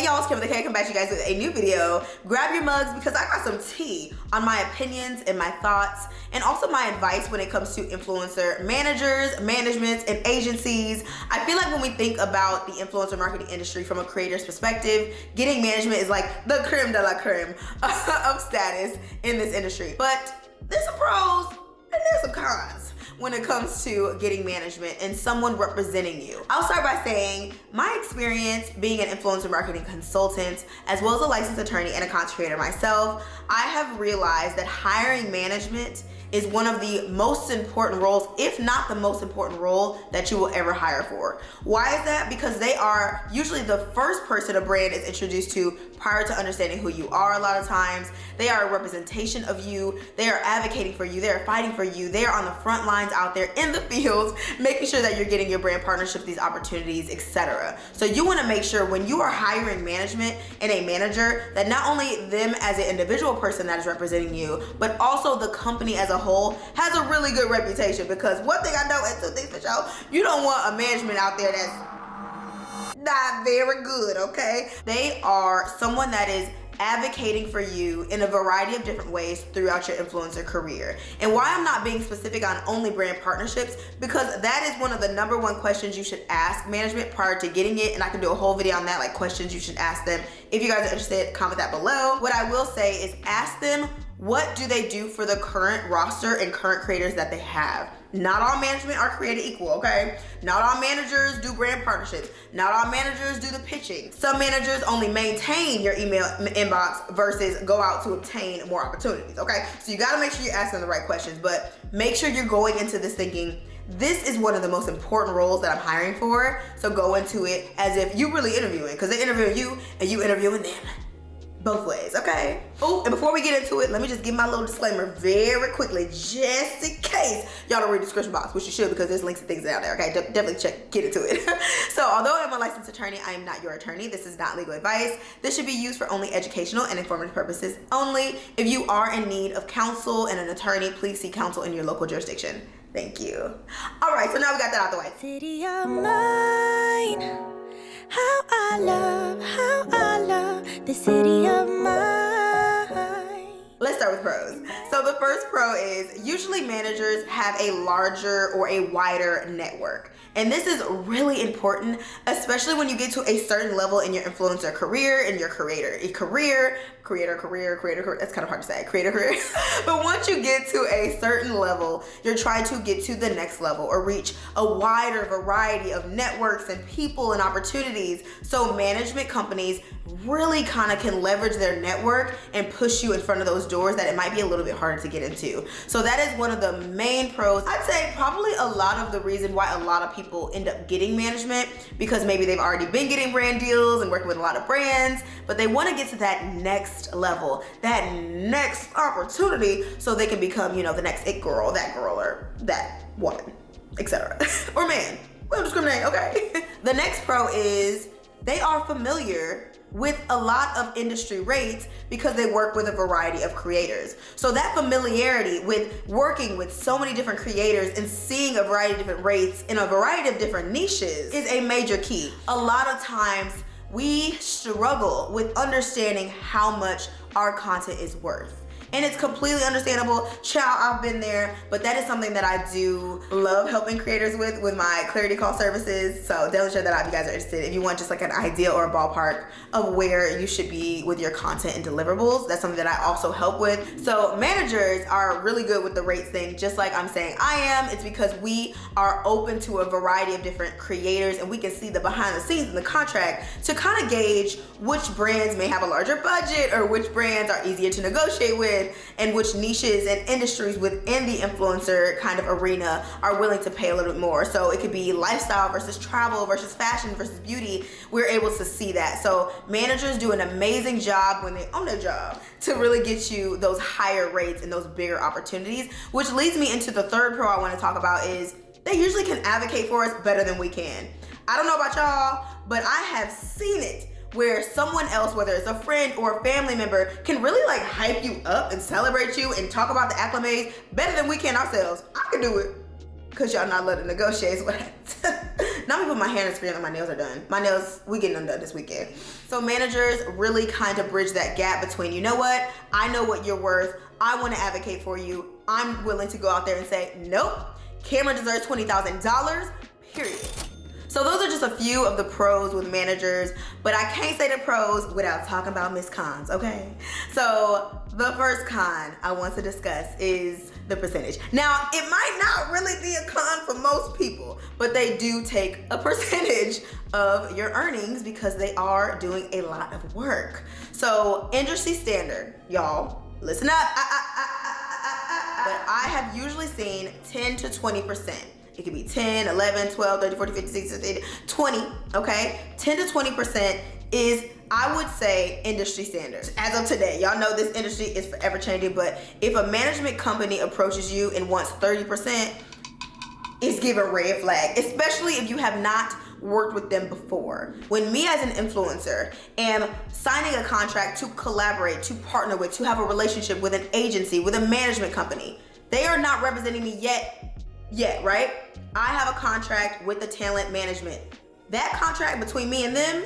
Hey y'all, it's Kim with the K. Come back to you guys with a new video. Grab your mugs because I got some tea on my opinions and my thoughts and also my advice when it comes to influencer managers, managements, and agencies. I feel like when we think about the influencer marketing industry from a creator's perspective, getting management is like the creme de la creme of status in this industry. But there's some pros and there's some cons when it comes to getting management and someone representing you. I'll start by saying my experience being an influencer marketing consultant, as well as a licensed attorney and a content creator myself, I have realized that hiring management is one of the most important roles, if not the most important role that you will ever hire for. Why is that? Because they are usually the first person a brand is introduced to prior to understanding who you are a lot of times. They are a representation of you. They are advocating for you. They are fighting for you. They are on the front lines out there in the fields, making sure that you're getting your brand partnerships, these opportunities, etc. So you wanna make sure when you are hiring management and a manager that not only them as an individual person that is representing you, but also the company as a whole has a really good reputation. Because one thing I know and two things for sure, you don't want a management out there that's not very good, okay? They are someone that is advocating for you in a variety of different ways throughout your influencer career. And why I'm not being specific on only brand partnerships, because that is one of the number one questions you should ask management prior to getting it. And I can do a whole video on that, like questions you should ask them. If you guys are interested, comment that below. What I will say is ask them, what do they do for the current roster and current creators that they have? Not all management are created equal, okay? Not all managers do brand partnerships. Not all managers do the pitching. Some managers only maintain your email inbox versus go out to obtain more opportunities, okay? So you gotta make sure you're asking the right questions, but make sure you're going into this thinking, this is one of the most important roles that I'm hiring for, so go into it as if you really interviewing, because they're interviewing you and you interviewing them. Both ways, okay? Oh, and before we get into it, let me just give my little disclaimer very quickly, just in case y'all don't read the description box, which you should because there's links and things out there, okay? Definitely get into it. So although I'm a licensed attorney, I am not your attorney. This is not legal advice. This should be used for only educational and informative purposes only. If you are in need of counsel and an attorney, please seek counsel in your local jurisdiction. Thank you. All right, so now we got that out the way. City of mine. How I love the city of mine. Let's start with pros. So the first pro is usually managers have a larger or a wider network. And this is really important, especially when you get to a certain level in your influencer career and your creator career, that's kind of hard to say, creator career. But once you get to a certain level, you're trying to get to the next level or reach a wider variety of networks and people and opportunities. So management companies really kind of can leverage their network and push you in front of those doors that it might be a little bit harder to get into. So that is one of the main pros. I'd say probably a lot of the reason why a lot of people end up getting management, because maybe they've already been getting brand deals and working with a lot of brands, but they want to get to that next level, that next opportunity, so they can become, you know, the next it girl, that girl, or that woman, etc. Or man. We don't discriminate, okay? The next pro is they are familiar with a lot of industry rates because they work with a variety of creators. So that familiarity with working with so many different creators and seeing a variety of different rates in a variety of different niches is a major key. A lot of times we struggle with understanding how much our content is worth. And it's completely understandable. Child, I've been there, but that is something that I do love helping creators with my clarity call services. So definitely share that out if you guys are interested. If you want just like an idea or a ballpark of where you should be with your content and deliverables, that's something that I also help with. So managers are really good with the rates thing, just like I'm saying I am. It's because we are open to a variety of different creators and we can see the behind the scenes in the contract to kind of gauge which brands may have a larger budget or which brands are easier to negotiate with, and which niches and industries within the influencer kind of arena are willing to pay a little bit more. So it could be lifestyle versus travel versus fashion versus beauty. We're able to see that. So managers do an amazing job when they own their job to really get you those higher rates and those bigger opportunities, which leads me into the third pro I want to talk about is they usually can advocate for us better than we can. I don't know about y'all, but I have seen it where someone else, whether it's a friend or a family member, can really like hype you up and celebrate you and talk about the acclimates better than we can ourselves. I can do it because y'all not letting negotiate. Now I'm gonna put my hair on the screen and my nails are done. My nails, we getting them done this weekend. So managers really kind of bridge that gap between, you know what, I know what you're worth. I want to advocate for you. I'm willing to go out there and say, nope, Cameron deserves $20,000, period. So those are just a few of the pros with managers, but I can't say the pros without talking about Miss Cons, okay? So the first con I want to discuss is the percentage. Now, it might not really be a con for most people, but they do take a percentage of your earnings because they are doing a lot of work. So industry standard, y'all, listen up. But I have usually seen 10 to 20%. It could be 10, 11, 12, 30, 40, 50, 60, 70, 20, okay? 10 to 20% is, I would say, industry standards. As of today, y'all know this industry is forever changing, but if a management company approaches you and wants 30%, it's giving red flag, especially if you have not worked with them before. When me as an influencer am signing a contract to collaborate, to partner with, to have a relationship with an agency, with a management company, they are not representing me yet, right? I have a contract with the talent management. That contract between me and them,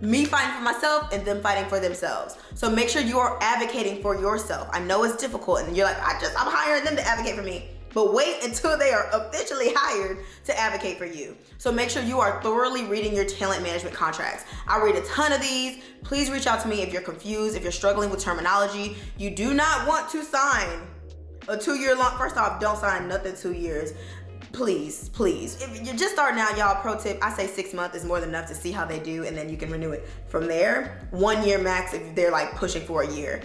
me fighting for myself and them fighting for themselves. So make sure you are advocating for yourself. I know it's difficult and you're like, I'm hiring them to advocate for me. But wait until they are officially hired to advocate for you. So make sure you are thoroughly reading your talent management contracts. I read a ton of these. Please reach out to me if you're confused, if you're struggling with terminology. You do not want to sign a 2-year long, first off, don't sign nothing 2 years. Please. If you're just starting out, y'all, pro tip, I say 6 months is more than enough to see how they do, and then you can renew it. From there, 1 year max if they're like pushing for a year.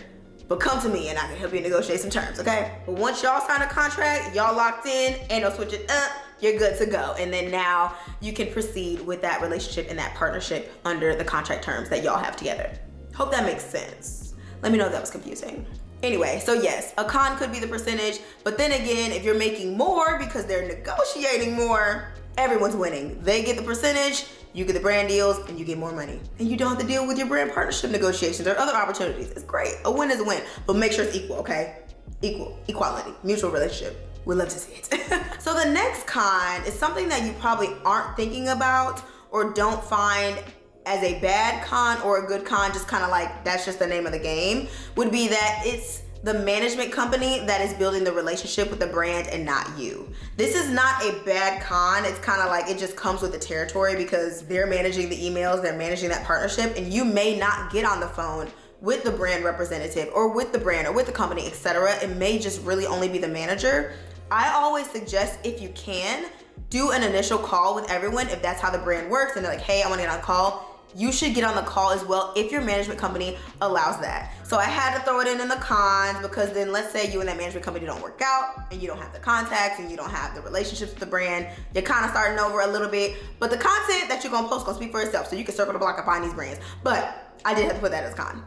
But come to me and I can help you negotiate some terms, okay? But once y'all sign a contract, y'all locked in, ain't no switch it up, you're good to go. And then now you can proceed with that relationship and that partnership under the contract terms that y'all have together. Hope that makes sense. Let me know if that was confusing. Anyway, so yes, a con could be the percentage, but then again, if you're making more because they're negotiating more, everyone's winning. They get the percentage, you get the brand deals, and you get more money. And you don't have to deal with your brand partnership negotiations or other opportunities. It's great. A win is a win, but make sure it's equal, okay? Equality, mutual relationship. We'd love to see it. So the next con is something that you probably aren't thinking about or don't find as a bad con or a good con, just kind of like that's just the name of the game, would be that it's the management company that is building the relationship with the brand and not you. This is not a bad con. It's kind of like it just comes with the territory because they're managing the emails, they're managing that partnership, and you may not get on the phone with the brand representative or with the brand or with the company, etc. It may just really only be the manager. I always suggest, if you can, do an initial call with everyone if that's how the brand works and they're like, hey, I want to get on a call. You should get on the call as well if your management company allows that. So I had to throw it in the cons because then let's say you and that management company don't work out and you don't have the contacts and you don't have the relationships with the brand. You're kind of starting over a little bit, but the content that you're gonna post gonna speak for itself, so you can circle the block and find these brands. But I did have to put that as a con.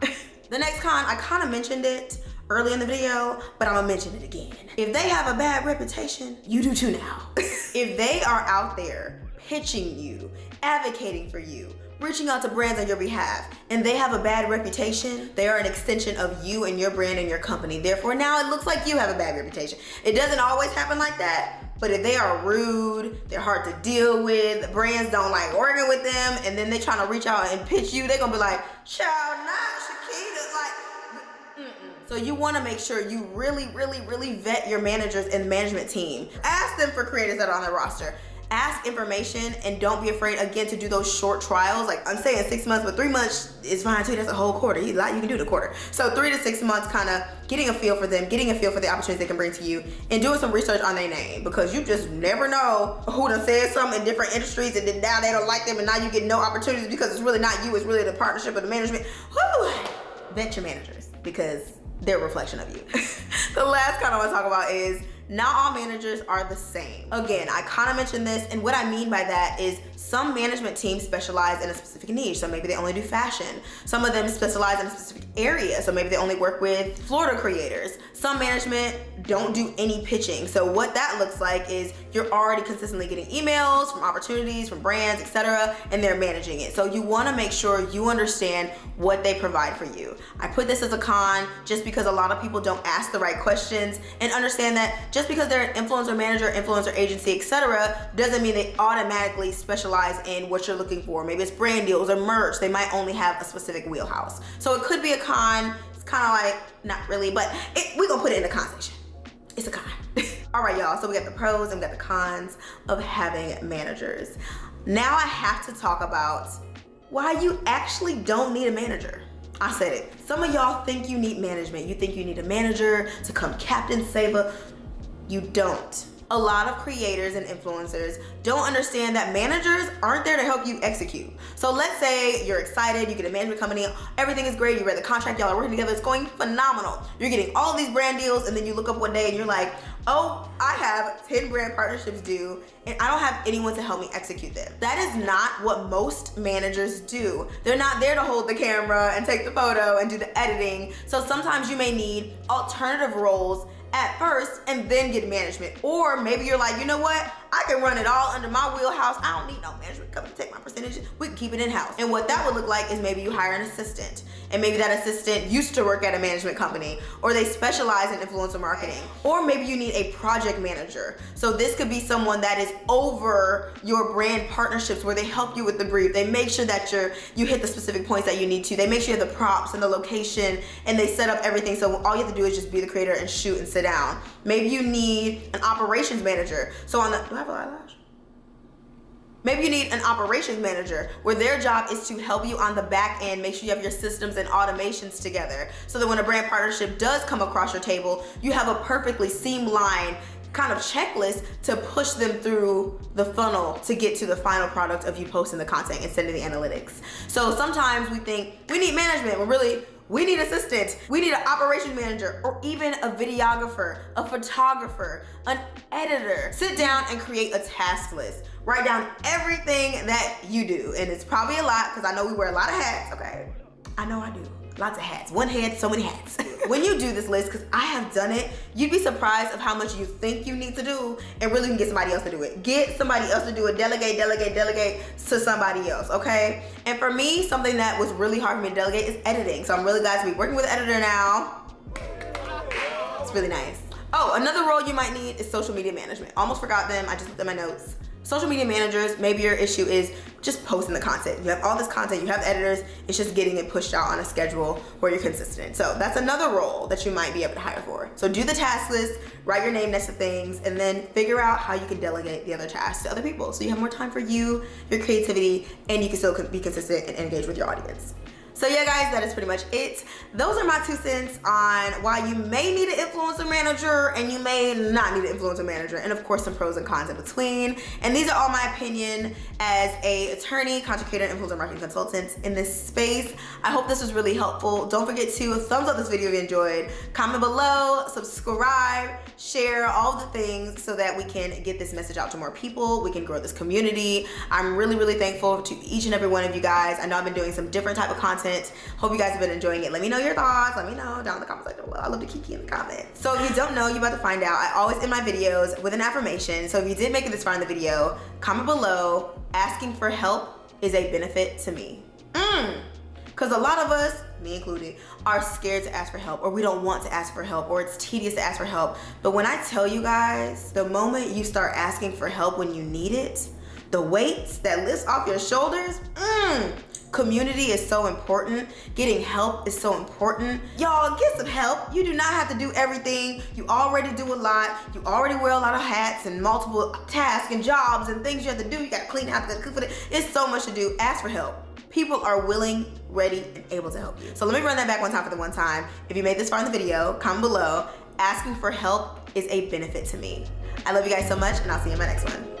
The next con, I kind of mentioned it early in the video, but I'm gonna mention it again. If they have a bad reputation, you do too now. If they are out there pitching you, advocating for you, reaching out to brands on your behalf, and they have a bad reputation, they are an extension of you and your brand and your company. Therefore, now it looks like you have a bad reputation. It doesn't always happen like that, but if they are rude, they're hard to deal with, brands don't like working with them, and then they're trying to reach out and pitch you, they're gonna be like, child, not Shakita, like, So you wanna make sure you really vet your managers and management team. Ask them for creators that are on their roster. Ask information and don't be afraid, again, to do those short trials. Like I'm saying 6 months, but 3 months is fine too. That's a whole quarter. You can do the quarter. So 3 to 6 months, kind of getting a feel for them, getting a feel for the opportunities they can bring to you, and doing some research on their name, because you just never know who done said something in different industries and then now they don't like them and now you get no opportunities because it's really not you, it's really the partnership or the management. Woo! Vet your managers because they're a reflection of you. The last kind I want to talk about is not all managers are the same. Again, I kind of mentioned this, and what I mean by that is some management teams specialize in a specific niche. So maybe they only do fashion. Some of them specialize in a specific area. So maybe they only work with Florida creators. Some management don't do any pitching. So what that looks like is you're already consistently getting emails from opportunities, from brands, etc., and they're managing it. So you want to make sure you understand what they provide for you. I put this as a con just because a lot of people don't ask the right questions and understand that just because they're an influencer manager, influencer agency, etc., doesn't mean they automatically specialize in what you're looking for. Maybe it's brand deals or merch. They might only have a specific wheelhouse. So it could be a con. It's kind of like, not really, but we're gonna put it in the con section. It's a con. All right, y'all, so we got the pros and we got the cons of having managers. Now I have to talk about why you actually don't need a manager. I said it. Some of y'all think you need management. You think you need a manager to come captain saver. You don't. A lot of creators and influencers don't understand that managers aren't there to help you execute. So let's say you're excited, you get a management company, everything is great, you read the contract, y'all are working together, it's going phenomenal. You're getting all these brand deals, and then you look up one day and you're like, oh, I have 10 brand partnerships due and I don't have anyone to help me execute them. That is not what most managers do. They're not there to hold the camera and take the photo and do the editing. So sometimes you may need alternative roles at first and then get management. Or maybe you're like, you know what? I can run it all under my wheelhouse. I don't need no management company to take my percentages. We can keep it in-house. And what that would look like is maybe you hire an assistant, and maybe that assistant used to work at a management company, or they specialize in influencer marketing. Or maybe you need a project manager. So this could be someone that is over your brand partnerships, where they help you with the brief. They make sure that you hit the specific points that you need to. They make sure you have the props and the location, and they set up everything. So all you have to do is just be the creator and shoot and sit down. Maybe you need an operations manager. So on the, do I have a eyelash? Maybe you need an operations manager where their job is to help you on the back end, make sure you have your systems and automations together, so that when a brand partnership does come across your table, you have a perfectly streamlined kind of checklist to push them through the funnel to get to the final product of you posting the content and sending the analytics. So sometimes we think we need management, but really we need assistants, we need an operations manager, or even a videographer, a photographer, an editor. Sit down and create a task list. Write down everything that you do. And it's probably a lot, because I know we wear a lot of hats, okay? I know I do. Lots of hats. One head, so many hats. When you do this list, because I have done it, you'd be surprised of how much you think you need to do and really can get somebody else to do it. Get somebody else to do it. Delegate to somebody else, okay? And for me, something that was really hard for me to delegate is editing. So I'm really glad to be working with an editor now. It's really nice. Oh, another role you might need is social media management. Almost forgot them. I just looked at my notes. Social media managers, maybe your issue is just posting the content. You have all this content, you have editors, it's just getting it pushed out on a schedule where you're consistent. So that's another role that you might be able to hire for. So do the task list, write your name next to things, and then figure out how you can delegate the other tasks to other people. So you have more time for you, your creativity, and you can still be consistent and engage with your audience. So yeah, guys, that is pretty much it. Those are my 2 cents on why you may need an influencer manager and you may not need an influencer manager, and of course some pros and cons in between. And these are all my opinion as a attorney, content creator, and influencer marketing consultant in this space. I hope this was really helpful. Don't forget to thumbs up this video if you enjoyed, comment below, subscribe, share, all the things so that we can get this message out to more people. We can grow this community. I'm really, really thankful to each and every one of you guys. I know I've been doing some different type of content. Hope you guys have been enjoying it. Let me know your thoughts. Let me know down in the comment section below. I love to kiki in the comments. So if you don't know, you're about to find out. I always end my videos with an affirmation. So if you did make it this far in the video, comment below. Asking for help is a benefit to me. Because a lot of us, me included, are scared to ask for help, or we don't want to ask for help, or it's tedious to ask for help. But when I tell you guys, the moment you start asking for help when you need it, the weights that lifts off your shoulders, community is so important. Getting help is so important. Y'all, get some help. You do not have to do everything. You already do a lot. You already wear a lot of hats and multiple tasks and jobs and things you have to do. You gotta clean house, you gotta cook for it. It's so much to do. Ask for help. People are willing, ready, and able to help you. So let me run that back one time for the one time. If you made this far in the video, comment below. Asking for help is a benefit to me. I love you guys so much, and I'll see you in my next one.